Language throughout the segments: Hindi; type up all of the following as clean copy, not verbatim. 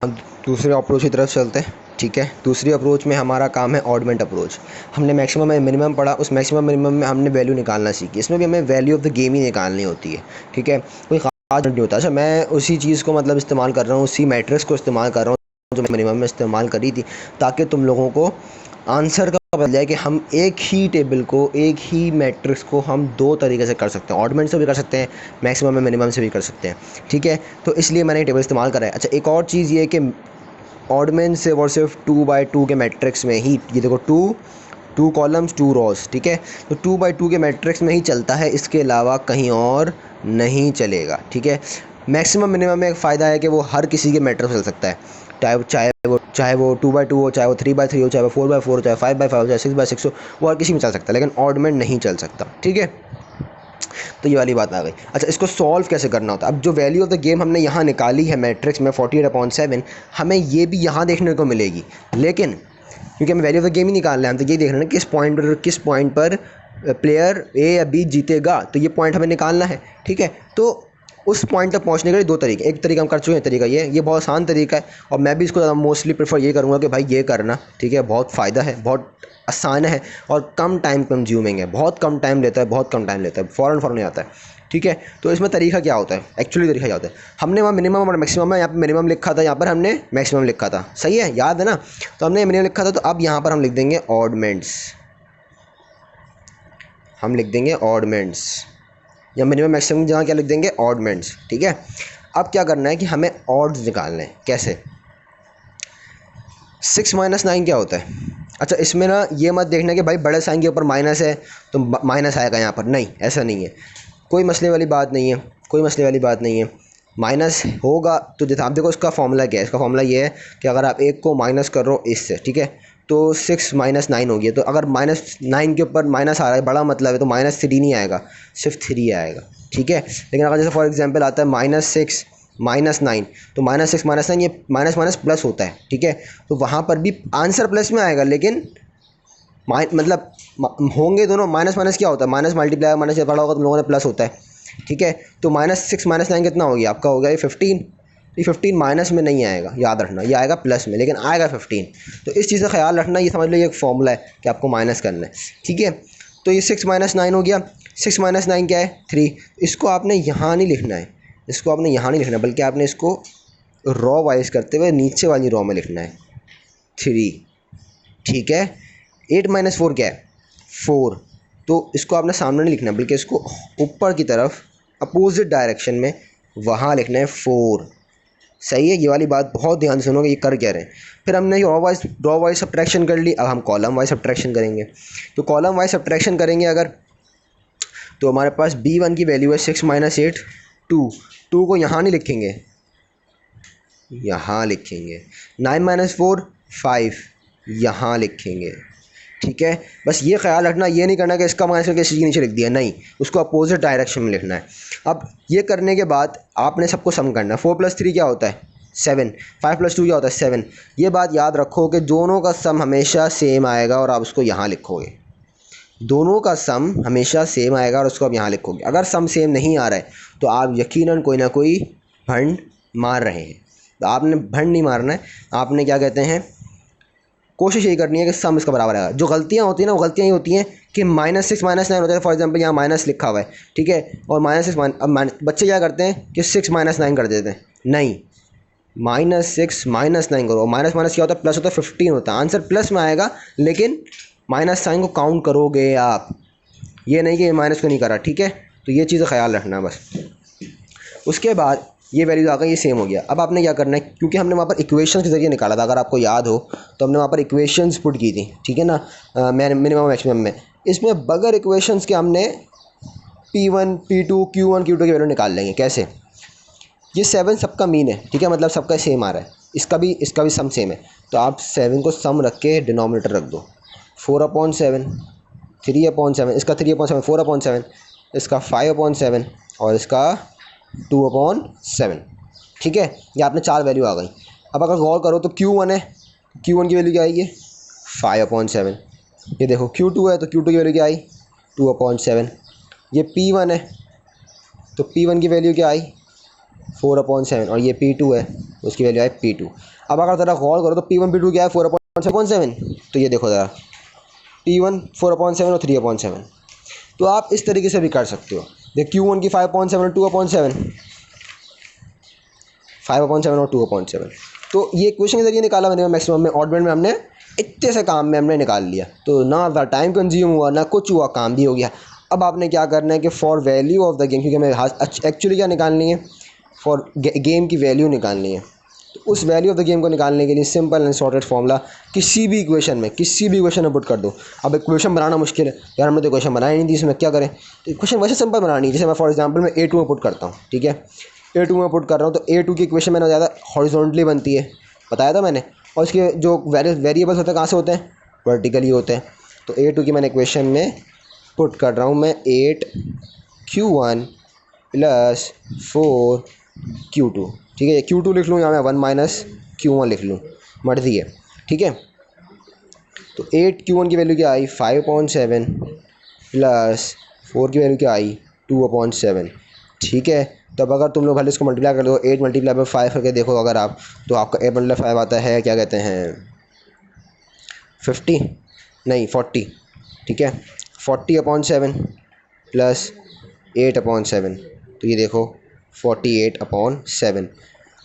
हम दूसरे अप्रोच की तरफ चलते हैं। ठीक है, दूसरी अप्रोच में हमारा काम है ऑडमेंट अप्रोच। हमने मैक्सिमम एंड मिनिमम पढ़ा, उस मैक्सिमम मिनिमम में हमने वैल्यू निकालना सीखी। इसमें भी हमें वैल्यू ऑफ द गेम ही निकालनी होती है। ठीक है, कोई खास नहीं होता। अच्छा, मैं उसी चीज़ को मतलब इस्तेमाल कर रहा हूँ, उसी मैट्रिक्स को इस्तेमाल कर रहा हूँ जो मिनिमम में इस्तेमाल करी थी, ताकि तुम लोगों को आंसर का पता चल जाए कि हम एक ही टेबल को, एक ही मैट्रिक्स को हम दो तरीके से कर सकते हैं। ऑडमेंट से भी कर सकते हैं, मैक्सिमम में मिनिमम से भी कर सकते हैं। ठीक है, तो इसलिए मैंने ये टेबल इस्तेमाल करा है। अच्छा, एक और चीज़ ये है कि ऑडमेंट से और सिर्फ 2 बाई 2 के मैट्रिक्स में ही, ये देखो 2 कॉलम्स 2 रॉस। ठीक है, तो 2 बाई 2 के मैट्रिक्स में ही चलता है, इसके अलावा कहीं और नहीं चलेगा। ठीक है, मैक्सिमम मिनिमम में एक फ़ायदा है कि वो हर किसी के मैट्रिक्स में चल सकता है, चाहे वो 2 बाई 2 हो, चाहे वो 3 बाई 3 हो, चाहे वो 4 बाई 4 हो, चाहे 5 बाई 5 हो, चाहे 6 बाई 6 हो, वो हर किसी में चल सकता है, लेकिन ऑडमेंट नहीं चल सकता। ठीक है, तो ये वाली बात आ गई। अच्छा, इसको सॉल्व कैसे करना होता है? अब जो वैल्यू ऑफ द गेम हमने यहाँ निकाली है मैट्रिक्स में 48/7, हमें ये भी यहाँ देखने को मिलेगी, लेकिन क्योंकि हमें वैल्यू ऑफ द गेम ही निकालना है, हम तो यही देख रहे हैं किस पॉइंट पर प्लेयर ए या बी जीतेगा, तो ये पॉइंट हमें निकालना है। ठीक है, तो उस पॉइंट तक पहुंचने के लिए दो तरीके, एक तरीका हम कर चुके हैं, तरीका ये बहुत आसान तरीका है, और मैं भी इसको ज़्यादा मोस्टली प्रेफर ये करूँगा कि भाई ये करना। ठीक है, बहुत फ़ायदा है, बहुत आसान है, और कम टाइम कंज्यूमिंग है, बहुत कम टाइम लेता है, बहुत कम टाइम लेता है, फ़ौरन नहीं आता है। ठीक है, तो इसमें तरीका क्या होता है, एक्चुअली तरीका क्या होता है? हमने वहाँ मिनिमम और मैक्सिमम है, यहाँ पर मिनिमम लिखा था, यहाँ पर हमने मैक्सिमम लिखा था, सही है, याद है ना? तो हमने मिनिमम लिखा था, तो अब यहाँ पर हम लिख देंगे ऑडमेंट्स, हम लिख देंगे ऑडमेंट्स, या मिनिमम मैक्सिमम जहाँ क्या लिख देंगे, ऑडमेंट्स। ठीक है, अब क्या करना है कि हमें ऑड्स निकालने हैं। कैसे? 6 - 9 क्या होता है? अच्छा, इसमें ना ये मत देखना कि भाई बड़े साइन के ऊपर माइनस है तो माइनस आएगा यहाँ पर, नहीं, ऐसा नहीं है, कोई मसले वाली बात नहीं है, कोई मसले वाली बात नहीं है। माइनस होगा तो जैसे आप देखो, इसका फॉर्मूला क्या है? इसका फॉर्मूला ये है कि अगर आप एक को माइनस करो इससे, ठीक है, तो 6 - 9 हो गया। तो अगर -9 के ऊपर माइनस आ रहा है, बड़ा मतलब है, तो -3 नहीं आएगा, सिर्फ 3 आएगा। ठीक है, लेकिन अगर जैसे फॉर एग्जांपल आता है -6 -9, तो -6 -9 ये माइनस माइनस प्लस होता है। ठीक है, तो वहाँ पर भी आंसर प्लस में आएगा, लेकिन मतलब होंगे दोनों। माइनस माइनस क्या होता है? माइनस मल्टीप्लाई माइनस जब पढ़ा होगा तुम लोगों ने, प्लस होता है। ठीक है, तो -6 -9 कितना हो गया आपका? हो गया ये 15। ये 15 माइनस में नहीं आएगा, याद रखना, ये आएगा प्लस में, लेकिन आएगा 15। तो इस चीज़ का ख्याल रखना, ये समझ लो ये एक फॉर्मूला है कि आपको माइनस करना है। ठीक है, तो ये 6 - 9 हो गया। 6 - 9 क्या है? 3। इसको आपने यहाँ नहीं लिखना है, इसको आपने यहाँ नहीं लिखना है, बल्कि आपने इसको रॉ वाइज करते हुए नीचे वाली रॉ में लिखना है, 3। ठीक है, 8 - 4 क्या है? 4। तो इसको आपने सामने नहीं लिखना है, बल्कि इसको ऊपर की तरफ अपोजिट डायरेक्शन में वहाँ लिखना है, 4। सही है, ये वाली बात बहुत ध्यान से सुनोगे, ये कर क्या रहे हैं। फिर हमने रॉ वाइज सब्ट्रैक्शन कर ली, अब हम कॉलम वाइज सब्ट्रैक्शन करेंगे। तो कॉलम वाइज सब्ट्रैक्शन करेंगे अगर, तो हमारे पास B1 की वैल्यू है 6 - 8 2। 2 को यहाँ नहीं लिखेंगे, यहाँ लिखेंगे। 9 - 4 5, यहाँ लिखेंगे। ठीक है, बस ये ख्याल रखना, ये नहीं करना कि इसका माइनस करके इसके नीचे लिख दिया, नहीं, उसको अपोजिट डायरेक्शन में लिखना है। अब ये करने के बाद आपने सबको सम करना है। 4 + 3 क्या होता है? 7। 5 + 2 क्या होता है? 7। ये बात याद रखो कि दोनों का सम हमेशा सेम आएगा, और आप उसको यहाँ लिखोगे। दोनों का सम हमेशा सेम आएगा, और उसको आप यहाँ लिखोगे। अगर सम सेम नहीं आ रहा है, तो आप यकीनन कोई ना कोई भंड मार रहे हैं। तो आपने भंड नहीं मारना है, आपने क्या कहते हैं, कोशिश यही करनी है कि सम इसका बराबर आएगा। जो गलतियाँ होती हैं ना, वो गलतियाँ ये होती हैं कि -6 - 9 होता है। फॉर एग्जांपल यहाँ माइनस लिखा हुआ है, ठीक है, और -6 अब बच्चे क्या करते हैं कि 6 - 9 कर देते हैं। नहीं, -6 - 9 करो। माइनस माइनस क्या होता है? प्लस होता है, 15 होता है। आंसर प्लस में आएगा, लेकिन माइनस साइन को काउंट करोगे आप, ये नहीं कि माइनस को नहीं करा। ठीक है, तो ये चीज़ का ख्याल रखना बस। उसके बाद ये वैल्यू आ गई, ये सेम हो गया। अब आपने क्या करना है, क्योंकि हमने वहाँ पर इक्वेशंस के ज़रिए निकाला था, अगर आपको याद हो तो हमने वहाँ पर इक्वेशंस पुट की थी, ठीक है ना, मिनिमम मैक्सिमम में। इसमें बगैर इक्वेशंस के हमने P1 P2 Q1 Q2 की वैल्यू निकाल लेंगे। कैसे? ये 7 सबका मीन है, ठीक है, मतलब सबका सेम आ रहा है, इसका भी सम सेम है। तो आप 7 को सम रख के डिनोमिनेटर रख दो। 4/7, 3/7, इसका 3/7, 4/7, इसका 5/7, और इसका 2/7। ठीक है, ये आपने 4 वैल्यू आ गई। अब अगर गौर करो तो Q1 है, Q1 की वैल्यू क्या आई है? 5/7। ये देखो Q2 है, तो Q2 की वैल्यू क्या आई? 2/7। ये P1 है, तो P1 की वैल्यू क्या आई? 4/7 और ये P2 है, उसकी वैल्यू है P2। अब अगर ज़रा गौर करो तो P1 P2 क्या है, 4/7। तो ये देखो ज़रा, P1 4/7 और 3/7। तो आप इस तरीके से भी कर सकते हो। देख Q1 की 5/7 और 2/7, 5/7 और 2/7। तो ये इक्वेशन के जरिए निकाला मैंने मैक्सिमम में, ऑडमेंट में हमने इतने से काम में हमने निकाल लिया। तो ना ज़्यादा टाइम कंज्यूम हुआ, ना कुछ हुआ, काम भी हो गया। अब आपने क्या करना है कि for value of the game, क्योंकि हमें एक्चुअली क्या निकालनी है, फॉर गेम की वैल्यू निकालनी है। तो उस वैल्यू ऑफ द गेम को निकालने के लिए सिंपल एंड सॉर्टेड फॉर्मूला किसी भी इक्वेशन में पुट कर दो। अब इक्वेशन बनाना मुश्किल है यार, हमने तो इक्वेशन बनाई नहीं थी, इसमें क्या करें। तो इक्वेशन वैसे सिंपल बनानी है, जैसे मैं फॉर एग्जांपल मैं A2 में पुट करता हूँ, ठीक है, A2 में पुट कर रहा हूँ। तो A2 की इक्वेशन मैंने ज़्यादा हॉरिजॉन्टली बनती है, बताया था मैंने। और इसके जो वेरिएबल्स होते हैं कहाँ से होते हैं, वर्टिकली होते हैं। तो A2 की मैंने इक्वेशन में पुट कर रहा हूँ मैं 8Q1 + 4Q2, ठीक है। Q2 लिख लूँ या मैं 1 - Q1 लिख लूँ, मर्ज़ी है, ठीक है। तो 8Q1 की वैल्यू क्या आई, 5/7 + 4 की वैल्यू क्या आई, 2/7, ठीक है। तो अब अगर तुम लोग भले इसको मल्टीप्लाई कर दो, 8 × 5 करके देखो अगर आप, तो आपका 8 × 5 आता है, क्या कहते हैं, 50 नहीं 40, ठीक है। 40/7 + 8/7, तो ये देखो 48/7।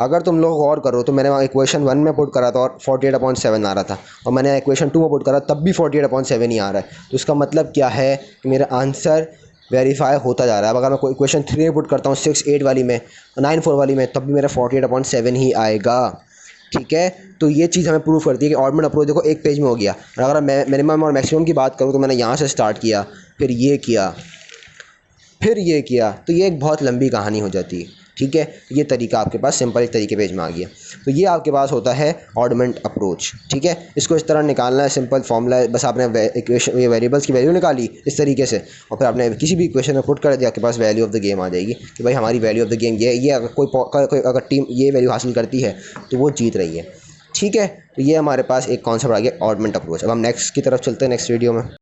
अगर तुम लोग गौर करो तो मैंने वहाँ इक्वेशन 1 में पुट करा था और 48/7 आ रहा था, और मैंने इक्वेशन 2 में पुट करा तब भी 48/7 ही आ रहा है। तो इसका मतलब क्या है कि मेरा आंसर वेरीफाई होता जा रहा है। अब अगर मैं कोई इक्वेशन 3 में पुट करता हूँ, 6/8 वाली में, 9/4 वाली में, तब भी मेरा 48/7 ही आएगा, ठीक है। तो ये चीज़ हमें प्रूव करती है कि ऑडमेंट अप्रोच देखो एक पेज में हो गया। और अगर मैं मिनिमम और मैक्सिमम की बात करूँ तो मैंने यहाँ से स्टार्ट किया, फिर ये किया, फिर ये किया, तो ये एक बहुत लंबी कहानी हो जाती है, ठीक है। ये तरीका आपके पास सिंपल एक तरीके पेज में आ गया। तो ये आपके पास होता है ऑडमेंट अप्रोच, ठीक है। इसको इस तरह निकालना है, सिंपल फॉर्मूला है, बस आपने इक्वेशन ये वेरिएबल्स की वैल्यू निकाली इस तरीके से, और फिर आपने किसी भी इक्वेशन में पुट कर दिया, आपके पास वैल्यू ऑफ द गेम आ जाएगी कि भाई हमारी वैल्यू ऑफ द गेम ये अगर कोई अगर टीम ये वैल्यू हासिल करती है तो वो जीत रही है, ठीक है। तो ये हमारे पास एक कॉन्सेप्ट आ गया ऑडमेंट अप्रोच। अब हम नेक्स्ट की तरफ चलते हैं, नेक्स्ट वीडियो में।